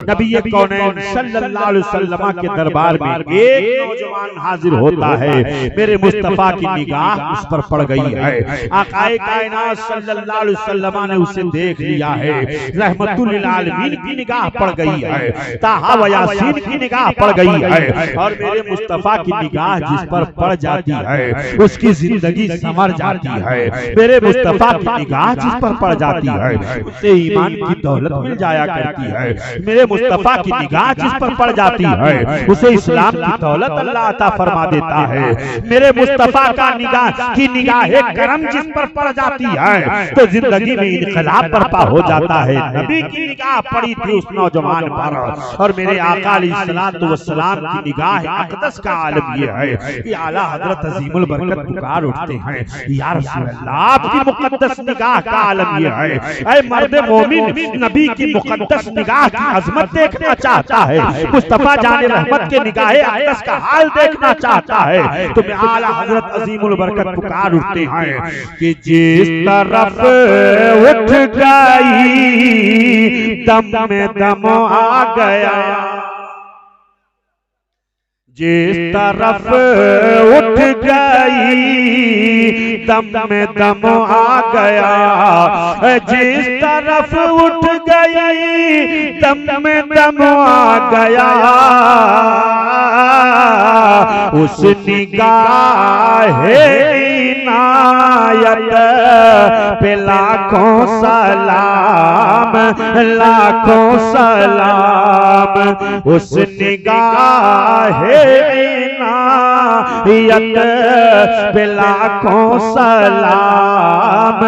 नबी कौनैन सल्लल्लाहु अलैहि वसल्लम के दरबार में एक नौजवान हाजिर होता है। मेरे मुस्तफा की निगाह उस पर पड़ गई है। आकाए कायनात सल्लल्लाहु अलैहि वसल्लम ने उसे देख लिया है। रहमतुल लिल आलमीन की निगाह पड़ गई है, ताहा व यासीन की निगाह पड़ गई है। और मेरे मुस्तफा की निगाह जिस पर पड़ जाती है उसकी जिंदगी संवर जाती है। मेरे मुस्तफा की निगाह जिस पर पड़ जाती है उससे ईमान की दौलत मिल जाया करती है। मेरे मुस्तफा की निगाह जिस पर पड़ जाती है उसे इस्लाम की दौलत अल्लाह अता फरमा देता है। मेरे मुस्तफा का निगाह करम जिस पर पड़ जाती है तो जिंदगी में इनकलाब बर्पा हो जाता है। नबी की निगाह पड़ी थी उस नौजवान पर और मेरे आका अलैहिस्सलातु वस्सलाम की निगाह अक़दस का आलम ये है कि आला हजरत अज़ीमुल बरकत पुकार उठते हैं, या रसूल अल्लाह आपकी मुक़द्दस निगाह का आलम ये है। ऐ मर्द मोमिन नबी की मुक़द्दस निगाह की अजमत देखना चाहता है, मुस्तफा जाने रहमत के निगाह अक़दस का हाल देखना चाहता है तो मैं आला हजरत अज़ीमुल बरकत पुकार उठते हैं कि जिस तरफ उठ गई दम में दम आ गया, जिस तरफ उठ गई दम में दम आ गया, जिस तरफ उठ गई दम में दम आ गया, उस निगाह इनायत पे लाखों सलाम, लाखों सलाम, उस निगाह इनायत पे लाखों सलाम,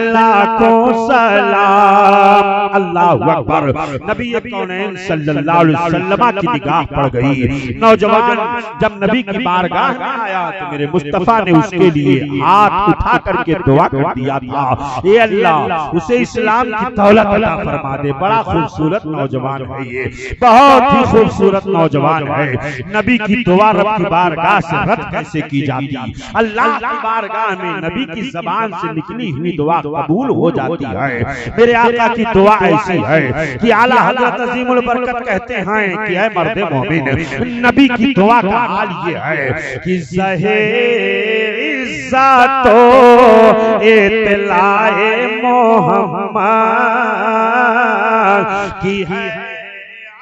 लाखों सलाम। अल्लाहु अकबर। नबी कौनैन सल्लल्लाहु अलैहि वसल्लम की निगाह पड़ गई। नौजवान जब नबी की बारगाह में आया तो मेरे मुस्तफा ने उसके लिए हाथ उठा करके दुआ कर दिया था, ये अल्लाह उसे इस्लाम की दौलत अता फरमा दे। बड़ा खूबसूरत नौजवान है ये, बहुत ही खूबसूरत नौजवान है। नबी की दुआ रब की बारगाह से रद्द कैसे की जाती? अल्लाह की बारगाह में नबी की ज़बान से निकली हुई दुआ कबूल हो जाती है। मेरे आका की दुआ ऐसी है कि आला हज़रत अज़ीमुल बरकत कहते हैं कि ऐ मर्द मोमिन नबी की दुआ का हाल ये है कि ज़हे इज़्ज़तो इत्लाए मोहम्मद की है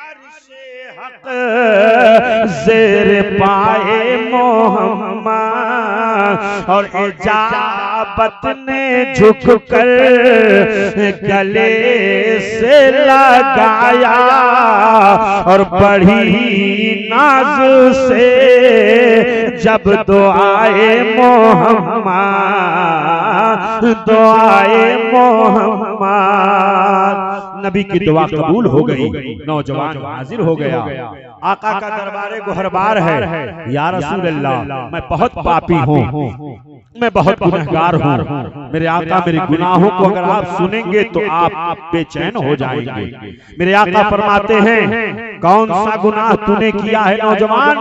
अर्शे हक ज़ेर पाए मोहम्मद, और इजाबत ने झुक कर गले से लगाया और बड़ी नाज से जब दुआए मोहम्मद, दुआए मोहम्मद, नबी की दुआ कबूल हो गई। नौजवान हाजिर हो गया। आका का दरबारे गुहरबार है, या रसूल अल्लाह मैं बहुत पापी हूँ, मैं बहुत गुनहगार हूँ। मेरे आका मेरे गुनाहों को अगर आप सुनेंगे तो आप बेचैन हो जाएंगे। मेरे आका फरमाते हैं कौन सा गुनाह तूने किया है नौजवान?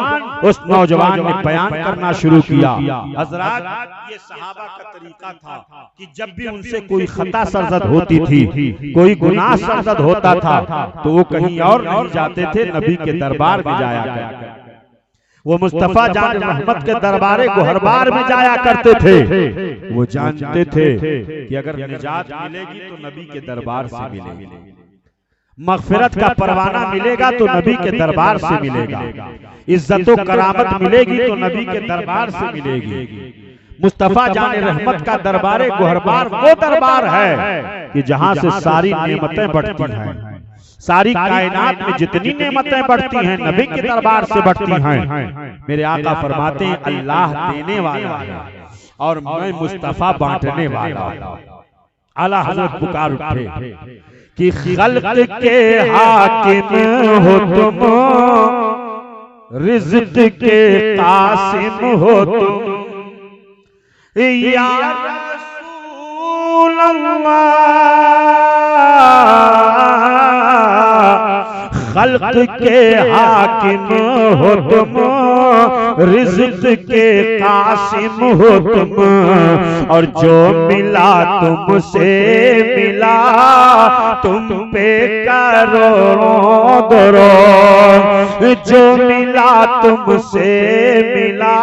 उस नौजवान ने बयान करना शुरू किया। हज़रात ये सहाबा का तरीका था कि जब भी उनसे कोई खता सरजद होती थी, कोई गुनाह सरजद होता था तो वो कहीं और नहीं जाते थे, नबी के दरबार में जाया करते। वो मुस्तफा जान रहमत के दरबारे गुहरबार में जाया करते थे। वो जानते थे कि अगर निजात मिलेगी तो नबी के दरबार से मिलेगी, मगफिरत का परवाना मिलेगा तो नबी के दरबार से मिलेगा, इज्जत व करामत मिलेगी तो नबी के दरबार से मिलेगी। मुस्तफा जान रहमत का दरबारे गुहरबार वो दरबार है कि जहां से सारी नेमतें बढ़ती हैं, सारी कायनात में जितनी नेमतें बढ़ती हैं नबी के दरबार से बढ़ती हैं। मेरे आका फरमाते हैं अल्लाह देने वाला है और मैं मुस्तफा बांटने वाला। आला हज़रत पुकार उठे कि खल्क़ के हाकिम हो तुम, रिज़्क़ के कासिम हो तुम, या रसूल अल्लाह खल्क के हाकिम हो तुम, रिज़्क़ के कासिम हो तुम, और जो मिला तुमसे मिला तुम पे करोड़ों दरूद, जो मिला तुमसे मिला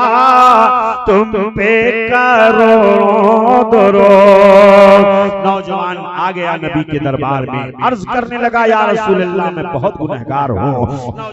तुम पे करोड़ों दरूद। नौजवान आ गया नबी के दरबार में, अर्ज करने लगा या रसूल अल्लाह मैं बहुत गुनहगार हूँ।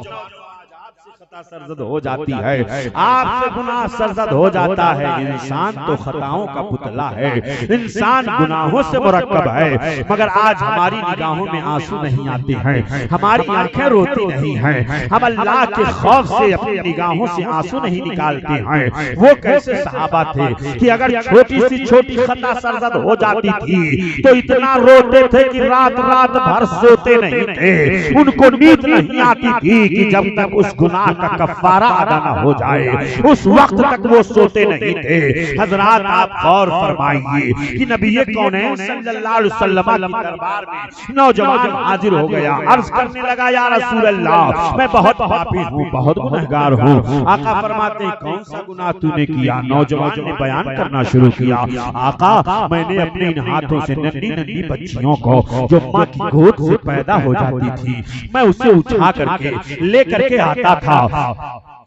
सरजद हो जाती है, आपसे गुनाह सरजद हो जाता है। इंसान तो खताओं का पुतला है, इंसान गुनाहों से मुरक्कब है, मगर आज हमारी निगाहों में आंसू नहीं आते हैं, हमारी आंखें रोती नहीं हैं, हम अल्लाह के खौफ से अपनी निगाहों से आंसू नहीं निकालते हैं। वो कैसे सहाबा थे कि अगर छोटी सी छोटी खता सरजद हो जाती थी तो इतना रोते थे कि रात रात भर सोते नहीं थे, उनको नींद नहीं आती थी कि जब तक उस गुनाह का कफारा अदा न हो जाए, उस वक्त तक वो सोते नहीं थे। हजरात आप गौर फरमाइए कि नबी कौनैन सल्लल्लाहु अलैहि वसल्लम के दरबार में नौजवान हाजिर हो गया, अर्ज करने लगा या रसूल अल्लाह मैं बहुत पापी हूँ, बहुत गुनहगार हूँ। आका फरमाते हैं कौन सा गुनाह तूने किया? नौजवान ने बयान करना शुरू किया, आका मैंने अपने इन हाथों से नन्ही नन्ही बच्चियों को जो माँ की गोद से पैदा हो जाती थी, मैं उसे उठा करके लेकर के आता था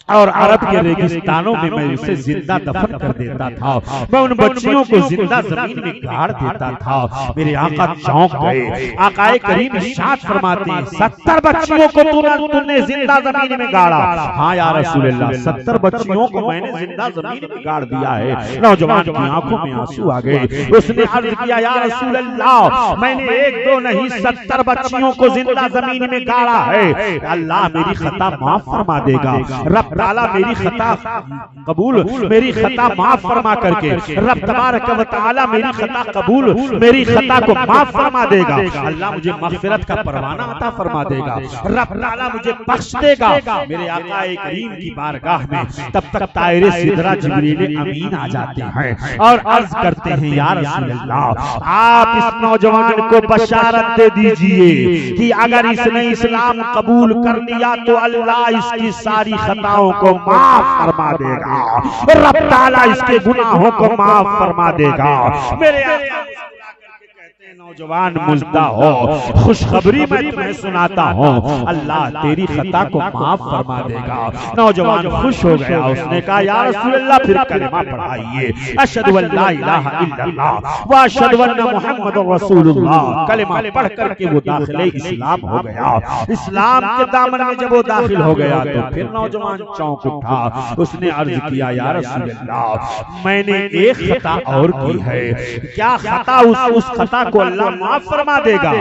और अरब के रेगिस्तानों में मैं उसे जिंदा दफन कर देता था, मैं उन बच्चियों को जिंदा जमीन में गाड़ देता था। मेरे आका चौंक गए। आकाए करीम इरशाद फरमाते हैं 70 बच्चियों को तूने जिंदा जमीन में गाड़ा? हाँ या रसूल अल्लाह 70 बच्चियों को मैंने जिंदा जमीन में गाड़ दिया है। नौजवान की आंखों में आंसू आ गए, उसने अर्ज किया या रसूल अल्लाह मैंने एक दो नहीं 70 बच्चियों को जिंदा जमीन में गाड़ा है। अल्लाह मेरी खता माफ फरमा देगा, रब ताला मेरी खता कबूल, मेरी खता माफ फरमा करके रब तबारक व तआला मेरी खता कबूल, मेरी खता को माफ फरमा देगा। अल्लाह मुझे मग़फ़िरत का परवाना अता फरमा देगा, रब ताला मुझे बख्श देगा। मेरे आका करीम की बारगाह में तब तक तायरे सिदरा जिब्रील अमीन आ जाते हैं और अर्ज करते हैं या रसूल अल्लाह आप इस नौजवान को बशारत दे दीजिए कि अगर इसने इस्लाम कबूल कर लिया तो अल्लाह इसकी सारी खताओं को माफ फरमा देगा, रब ताला इसके गुनाहों को माफ फरमा देगा। मेरे नौजवान मुल्दा हो, खुशखबरी मैं तुम्हें सुनाता हूँ, अल्लाह तेरी खता को माफ फरमा देगा। नौजवान खुश हो गया, उसने कहा या रसूल अल्लाह फिर कलिमा पढ़ाइए, अशहदु अल्ला इलाहा इल्लल्लाह व अशहदु अन्ना मुहम्मदुर रसूलुल्लाह। कलिमा पढ़ करके वो दाखिले इस्लाम हो गया। इस्लाम के दामन में जब वो दाखिल हो गया तो फिर नौजवान चौंक उठा, उसने अर्ज किया या रसूल अल्लाह मैंने एक खता और की है, क्या खता? उस खता को अल्लाह माफ फरमा देगा।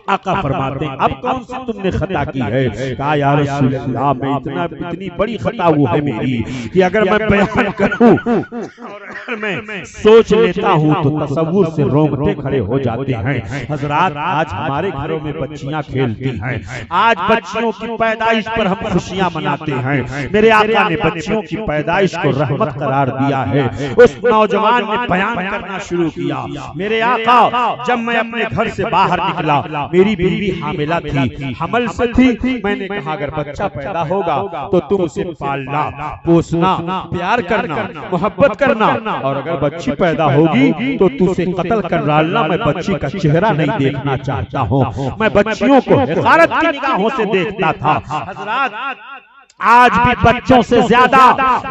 आका फरमाते हैं अब कौन सी तुमने खता की है? कहा या रसूल अल्लाह मैं इतनी बड़ी खता वो है मेरी कि अगर मैं बयान करूं और अगर मैं सोच लेता हूं तो तसव्वुर से रोंगटे खड़े हो जाते हैं। हजरात आज हमारे घरों में बच्चियां खेलती हैं, आज बच्चियों की पैदाइश पर हम खुशियां मनाते हैं। मेरे आका ने बच्चियों की पैदाइश को रहमत करार दिया है। उस नौजवान ने बयान करना शुरू किया, मेरे आका जब मैं अपने घर से बाहर निकला मेरी बीवी हामिला थी, हमल से थी, मैंने कहा अगर बच्चा पैदा होगा तो तुम उसे पालना, पोसना, प्यार करना, मोहब्बत करना, और अगर बच्ची पैदा होगी तो तू उसे कत्ल कर डालना। मैं बच्ची का चेहरा नहीं देखना चाहता हूँ, मैं बच्चियों को हिकारत की निगाहों से देखता था। हजरात आज भी बच्चों से ज्यादा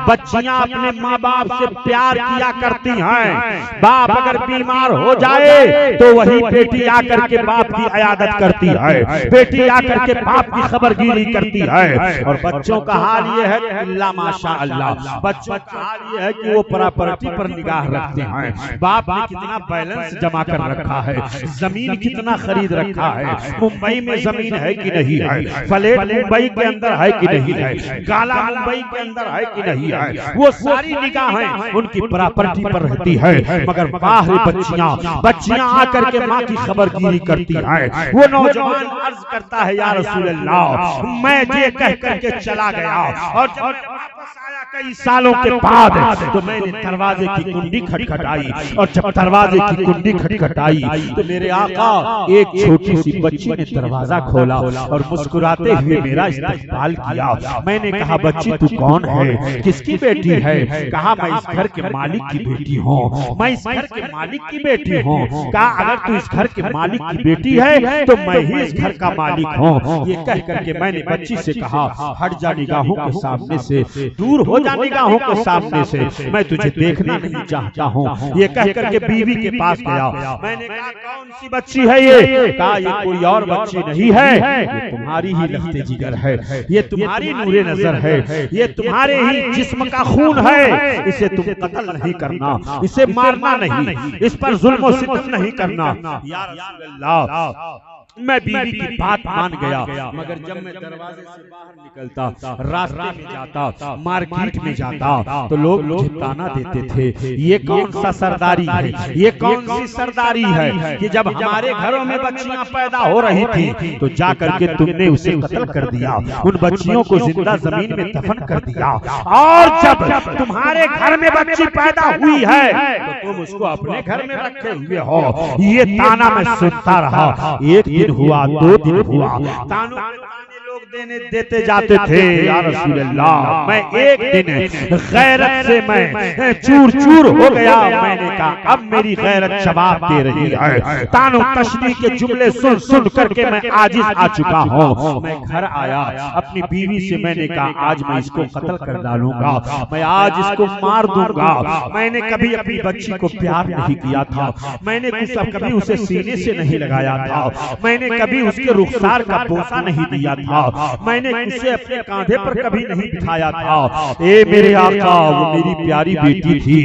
बच्चियां अपने माँ बाप से प्यार किया करती हैं। बाप अगर बीमार हो जाए तो वही बेटी आकर के बाप की इयादत करती है, बेटी आकर के बाप की खबरगिरी करती है। और बच्चों का हाल ये है अल्लाह माशा अल्लाह, बच्चों का हाल ये है कि वो प्रॉपर्टी पर निगाह रखते हैं। बाप ने कितना बैलेंस जमा कर रखा है, जमीन कितना खरीद रखा है, मुंबई में जमीन है कि नहीं है, फ्लैट मुंबई के अंदर है कि नहीं है, गाला मुंबई के अंदर है कि नहीं है, वो सारी निगाहें उनकी प्रॉपर्टी पर रहती है। मगर बाहरी बच्चियां आकर के माँ की खबरगिरी करती हैं। वो नौजवान अर्ज करता है या रसूल अल्लाह मैं ये कह करके चला गया और जब वापस आया कई सालों के बाद तो मैंने दरवाजे की कुंडी खटखटाई, और जब दरवाजे की कुंडी खटखटाई तो मेरे आका एक छोटी सी बच्ची ने दरवाजा खोला और मुस्कुराते हुए मेरा इस्तकबाल किया। मैंने कहा, बच्ची तू कौन है, किसकी बेटी है? कहा, मैं इस घर के मालिक की बेटी हूँ, मैं इस घर के मालिक की बेटी हूँ। कहा, अगर तू इस घर के मालिक की बेटी है तो मैं ही इस घर का मालिक हूँ। ये कह करके मैंने बच्ची से कहा, हट जा निगाहों के सामने से, दूर हो जा निगाहों के सामने से, मैं तुझे देखना नहीं चाहता हूँ। ये कह करके बीवी के पास गया। मैंने कहा, कौन सी बच्ची है ये? कहा, ये कोई और बच्ची नहीं है, ये तुम्हारी ही लहते जिगर है, ये तुम्हारी नूरे नजर है, ये तुम्हारे ही जिस्म का खून है। इसे तुम कत्ल नहीं करना, इसे मारना नहीं, इस पर जुल्म और सितम नहीं करना। या रसूल अल्लाह, मैं बीवी की बात मान गया, मगर जब मैं दरवाजे से बाहर निकलता, रास्ते में जाता, मार्केट में जाता, तो लोग मुझे ताना देते थे, ये कौन सा सरदारी है, ये कौन सी सरदारी है कि जब हमारे घरों में बच्चियां पैदा हो रही थी तो जा करके तुमने उसे कत्ल कर दिया, उन बच्चियों को जिंदा जमीन में दफन कर दिया, और जब तुम्हारे घर में बच्ची पैदा हुई है तो तुम उसको अपने घर में रखे हुए हो। ये ताना मैं सुनता रहा। एक दिन हुआ, 2 दिन हुआ, तानों लोग देते जाते थे। या रसूल अल्लाह, मैं एक दिन गैरत से मैं चूर चूर हो गया। मैंने कहा, अब मेरी गैरत जवाब दे रही है। तानो तशबीह के जुमले सुन सुन करके मैं आजिज आ चुका हूँ। मैं घर आया, अपनी बीवी से मैंने कहा, आज मैं इसको कत्ल कर डालूंगा, मैं आज इसको मार दूंगा। मैंने कभी अपनी बच्ची को प्यार नहीं किया था, मैंने कभी उसे सीने से नहीं लगाया था, मैंने कभी उसके रुखसार का बोसा नहीं दिया था, मैंने उसे अपने कांधे पर कभी नहीं बिठाया था। ए मेरे आका, वो मेरी प्यारी बेटी थी।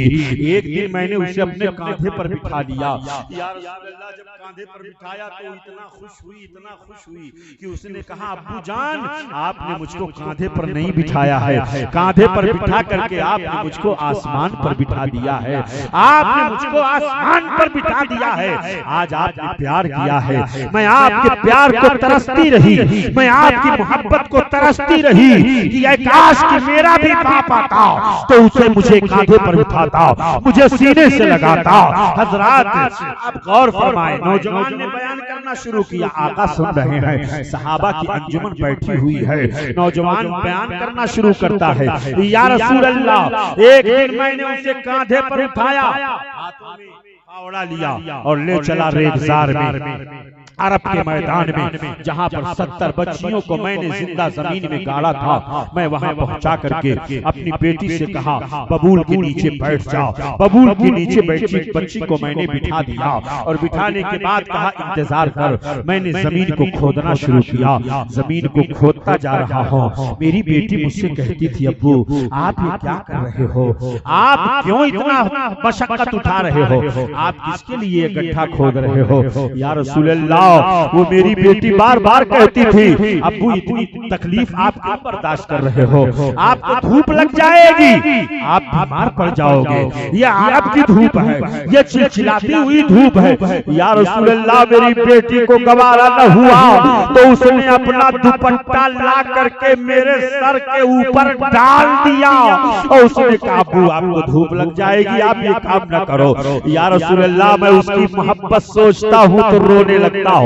एक दिन मैंने उसे अपने कांधे पर बिठा लिया। या रसूल अल्लाह, जब कांधे पर बिठाया तो इतना खुश हुई कि उसने कहा, अब्बू जान, आपने मुझको कांधे पर नहीं बिठाया है, कांधे पर बिठा करके आपने मुझको आसमान पर बिठा दिया है, आपने मुझको आसमान पर बिठा दिया है। आज आपने प्यार किया है, मैं आपके प्यार को तरसती रही, मैं आपकी मोहब्बत को तरसती रही कि काश कि मेरा भी बाप आता तो उसे मुझे कांधे पर उठाता, मुझे सीने से लगाता। हजरात, अब गौर फरमाए, नौजवान ने बयान करना शुरू किया। आका सुन रहे हैं, सहाबा की अंजुमन बैठी हुई है, नौजवान बयान करना शुरू करता है। या रसूल अल्लाह, एक दिन मैंने उसे कांधे पर उठाया, हाथों में फावड़ा लिया और ले चला रेगिस्तान में, अरब के मैदान में, जहां पर 70 बच्चियों को मैंने जिंदा जमीन में गाड़ा था। मैं वहां पहुंचा करके अपनी बेटी से कहा, बबूल के नीचे बैठ जाओ। बबूल के नीचे बैठी बच्ची को मैंने बिठा दिया और बिठाने के बाद कहा, इंतजार कर। मैंने जमीन को खोदना शुरू किया, जमीन को खोदता जा रहा हूँ। मेरी बेटी मुझसे कहती थी, अब्बू आप ये क्या कर रहे हो, आप क्यों इतना मशक्कत उठा रहे हो, आप किसके लिए गड्ढा खोद रहे हो? या रसूल अल्लाह, वो मेरी बेटी बार बार कहती थी, अब्बू इतनी तकलीफ आप क्यों बर्दाश्त कर रहे हो, आपको धूप लग जाएगी, आप बीमार पड़ जाओगे, ये अरब की धूप है, ये चिलचिलाती हुई धूप है। या रसूल अल्लाह, मेरी बेटी को गवारा न हुआ तो उसने अपना दुपट्टा ला करके मेरे सर के ऊपर डाल दिया और उसने कहा, अब्बू आपको धूप लग जाएगी, आप ये काम न करो। या रसूल अल्लाह, मैं उसकी मोहब्बत सोचता हूँ तो रोने लगता हो।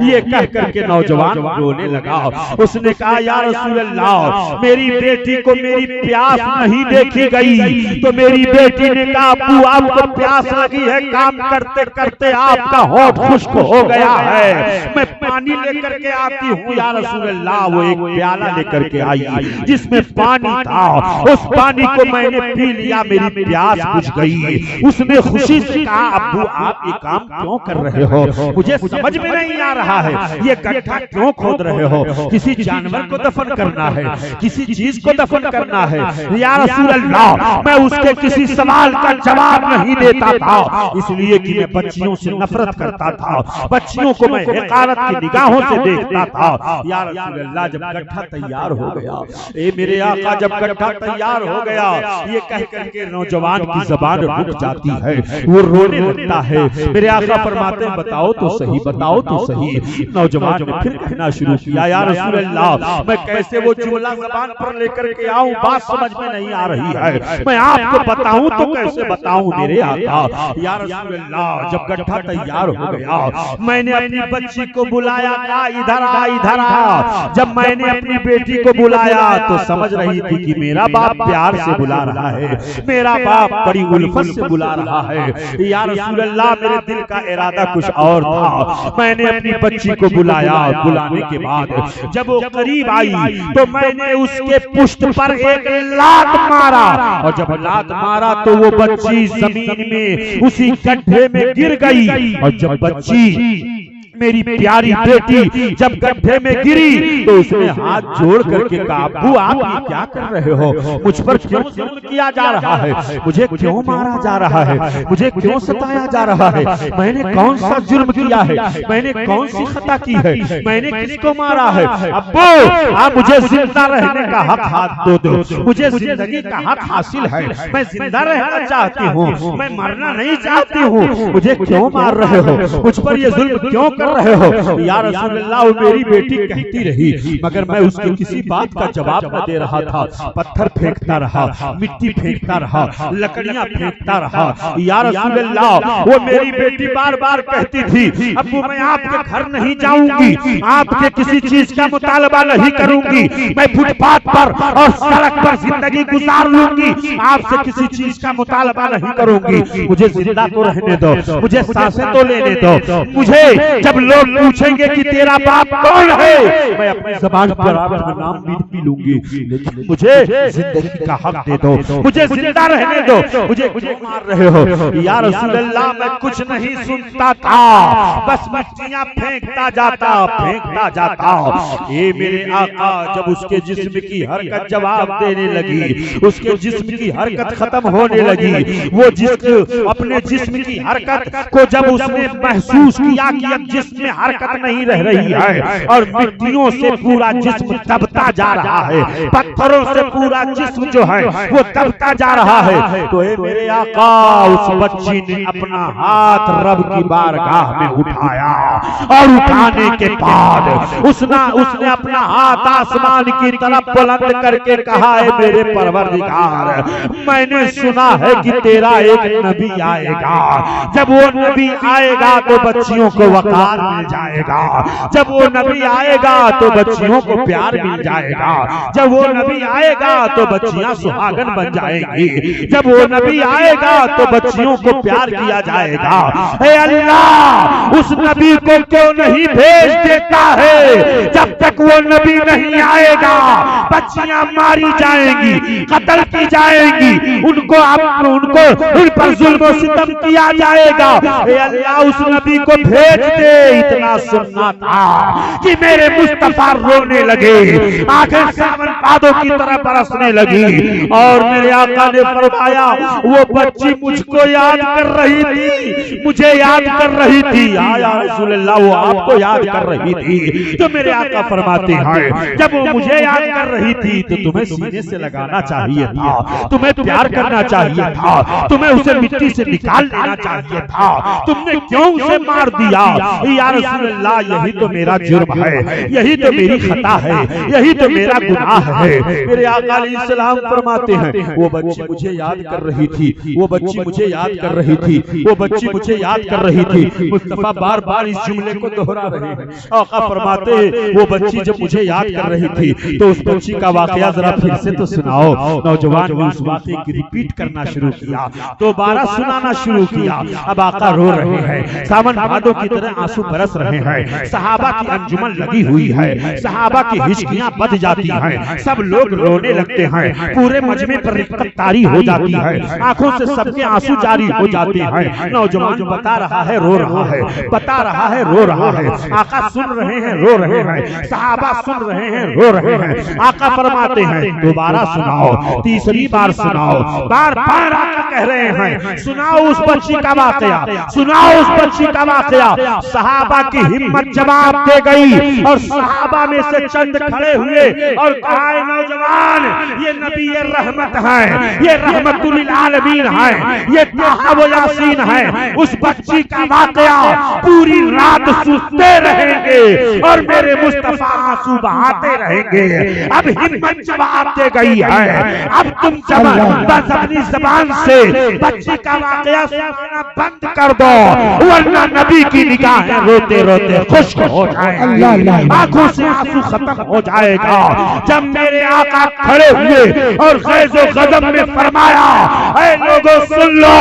ये कह करके नौजवान रोने लगा। उसने कहा, या रसूल अल्लाह, मेरी बेटी को मेरी प्यास नहीं देखी गई तो मेरी बेटी ने कहा, अब्बू आपको प्यास लगी है, काम करते करते आपका होठ खुश्क हो गया है, मैं पानी लेकर के आती हूँ। या रसूल अल्लाह, वो एक प्याला लेकर के आई जिसमें पानी था, उस पानी को मैंने पी लिया, मेरी प्यास बुझ गई। उसने खुशी से कहा, अब्बू आप ये काम क्यों कर रहे हो, मुझे समझ में नहीं आ रहा है, ये गड्ढा क्यों खोद रहे हो, किसी जानवर को दफन करना है, किसी चीज को दफन करना है। या रसूल अल्लाह, मैं उसके किसी सवाल का जवाब नहीं देता था, इसलिए कि मैं बच्चियों से नफरत करता था, बच्चियों को मैं हिकारत की निगाहों से देखता था। या रसूल अल्लाह, जब गड्ढा तैयार हो गया, ए मेरे आका, जब गड्ढा तैयार हो गया, ये कह करके नौजवान की जबान रुक जाती है, वो रोने लगता है। मेरे आका फरमाते हैं, बताओ तो सही, बताओ बताओ तो सही। नौजवान ने फिर कहना शुरू किया, या रसूल अल्लाह मैं कैसे वो जुमला ज़बान पर लेकर के आऊं, बात समझ में नहीं आ रही है, मैं आपको बताऊं तो कैसे बताऊं मेरे आका। या रसूल अल्लाह जब गड्ढा तैयार हो गया, मैंने अपनी बच्ची को बुलाया, कहा इधर आ इधर आ। जब मैंने अपनी बेटी को बुलाया तो समझ रही थी कि मेरा बाप प्यार से बुला रहा है, मेरा बाप बड़ी उल्फत से बुला रहा है। या रसूल अल्लाह मेरे दिल का इरादा कुछ और था। मैंने अपनी बच्ची को बुलाया, बुलाने के बाद जब वो करीब आई तो मैंने उसके पुष्ट पर एक लात मारा, और जब लात मारा तो वो बच्ची जमीन में उसी गड्ढे में गिर गई। और जब बच्ची मेरी प्यारी बेटी जब गड्ढे में गिरी तो उसने हाथ जोड़ करके कहा, अब्बू आप ये क्या कर रहे हो, मुझ पर क्यों जुल्म किया जा रहा है, मुझे क्यों मारा जा रहा है, मुझे क्यों सताया जा रहा है, मैंने कौन सा जुर्म किया है, मैंने कौन सी खता की है, मैंने किसको मारा है। अब्बू आप मुझे जिंदा रहने का हक हाथ दो, मुझे जिंदगी का हक हासिल है, मैं जिंदा रहना चाहती हूँ, मैं मरना नहीं चाहती हूँ, मुझे क्यों मार रहे हो, मुझ पर ये जुल्म क्यों कर रहे हो। या रसूल अल्लाह मेरी बेटी कहती रही, मगर मैं उसकी किसी बात का जवाब न दे रहा था। पत्थर फेंकता रहा, मिट्टी फेंकता रहा, लकड़ियां फेंकता रहा। या रसूल अल्लाह वो मेरी बेटी बार बार कहती थी, अब्बू मैं आपके घर नहीं जाऊंगी, आपके किसी चीज का मुतालबा नहीं करूंगी, मैं फुटपाथ पर और सड़क पर जिंदगी गुजार लूंगी, आपसे किसी चीज का मुतालबा नहीं करूंगी, मुझे जिंदा तो रहने दो, मुझे सांसें तो लेने दो, मुझे जब लोग पूछेंगे कि तेरा बाप कौन है, मैं अपनी ज़बान पर आपका नाम भी लूंगी, लेकिन मुझे जिंदगी का हक दे दो, मुझे जिंदा रहने दो, मुझे क्यों मार रहे हो। या रसूल अल्लाह मैं कुछ नहीं सुनता था, बस मछलियां फेंकता जाता। ये मेरे आका जब उसके जिस्म की हरकत जवाब देने लगी, उसके जिस्म की हरकत खत्म होने लगी, वो जिस्म अपने जिस्म की हरकत को जब उसने महसूस किया कि अब जिस्म में हरकत नहीं रह रही है और मिट्टियों से पूरा जिस्म दबता जा रहा है, पत्थरों से पूरा जिस्म जो है वो दबता जा रहा है, तो मेरे आका उस बच्ची ने अपना हाथ रब की बारगाह में उठाया, और उठाने के बाद उसने अपना हाथ आसमान की तरफ बुलंद करके कहा, है मेरे परवरदिगार मैंने सुना है कि तेरा एक नबी आएगा, जब वो नबी आएगा तो बच्चियों को वकार मिल जाएगा, जब वो नबी आएगा तो बच्चियों को प्यार मिल जाएगा, जब वो नबी आएगा तो बच्चियां सुहागन बन जाएंगी, जब वो नबी आएगा तो बच्चियों को प्यार किया जाएगा। हे अल्लाह उस नबी को क्यों नहीं भेज देता है, जब तक वो नबी नहीं आएगा बच्चियां मारी जाएंगी, कत्ल की जाएंगी, उन पर जुल्म सितम किया जाएगा। हे अल्लाह उस नबी को भेज दे। इतना सुनना था कि मेरे मुस्तफा रोने लगे, आंखें सावन पादों की तरह बरसने लगी, और मेरे आका ने फरमाया वो बच्ची मुझको याद कर रही थी, मुझे याद कर रही थी। या रसूल अल्लाह वो आपको याद कर रही थी। तो मेरे आका फरमाते हैं जब वो मुझे याद कर रही थी तो तुम्हें सीने से लगाना चाहिए था, तुम्हें प्यार करना चाहिए था, तुम्हें उसे मिट्टी से निकाल लेना चाहिए था, तुमने क्यों उसे मार दिया। या रसूल अल्लाह यही तो मेरा जुर्म है, यही तो मेरी खता है, यही तो मेरा गुनाह है। मेरे आका अलैहिस्सलाम फरमाते हैं वो बच्ची मुझे याद कर रही थी, वो बच्ची मुझे याद कर रही थी, वो बच्ची मुझे याद कर रही थी। मुस्तफा बार बार इस जुमले को दोहरा रहे हैं। आका फरमाते हैं वो बच्ची जब मुझे याद कर रही थी तो उस बच्ची का वाकया जरा फिर से तो सुनाओ। नौजवान ने उस बातें की रिपीट करना शुरू किया, दोबारा सुनाना शुरू किया। अब आका रो रहे हैं, सावन भादों की तरह आंसू बरस रहे हैं, सहाबा की अंजुमन लगी हुई है, सहाबा की हिचकियां बच जाती हैं, सब लोग रोने लगते हैं, पूरे मजमे पर रिक्ततारी हो जाती है, आंखों से सबके आंसू जारी हो जाते हैं। नौजवान बता रहा है रो रहा है, बता रहा है रो रहा है, आका सुन रहे हैं रो रहे हैं, सहाबा सुन रहे हैं रो रहे हैं। आका फरमाते हैं दोबारा सुनाओ, तीसरी बार सुनाओ, बार बार आका कह रहे हैं सुनाओ उस बच्ची का वाकया, सुनाओ उस बच्ची का वाकया। सहाबा की हिम्मत जवाब दे गई और सहाबा में से चंद खड़े हुए और कहा है नौजवान, ये नबी ये रहमत है, ये रहमतुल आलमीन है, ये ताहा व यासीन है। उस बच्ची का वाकया पूरी रात सुनते रहेंगे और मेरे मुस्तफा आंसू बहाते रहेंगे। अब हिम्मत जवाब दे गई है, अब तुम बस अपनी जबान से बच्ची का वाकया सुनाना बंद कर दो, वरना नबी की निगाहें रोते रोते खुश्क हो जाएंगी, आंखों से आंसू खत्म हो जाएगा। जब मेरे आका खड़े हुए और ग़ैज़ो ग़ज़ब में फरमाया, ऐ लोगों सुन लो,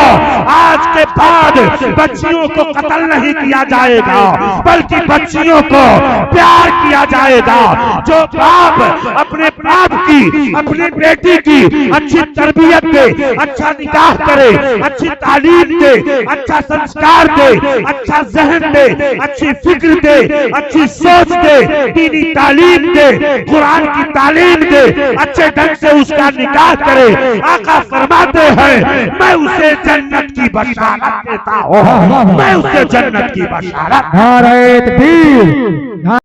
आज के बाद बच्चियों को कत्ल नहीं किया जाएगा, बल्कि बच्चियों को प्यार किया जाएगा। जो बाप अपने बाप की, अपने बेटी की अच्छी तरबियत दे, अच्छा निकाह करे, अच्छी तालीम दे, अच्छा संस्कार दे, अच्छा ज़हन दे, अच्छी फिक्र दे, अच्छी सोच दे, दीनी तालीम दे, कुरान की तालीम दे, अच्छे ढंग से उसका निकाह करे, आका फरमाते हैं मैं उसे जन्नत की बशारत देता हूँ, मैं उसे जन्नत की बशारत।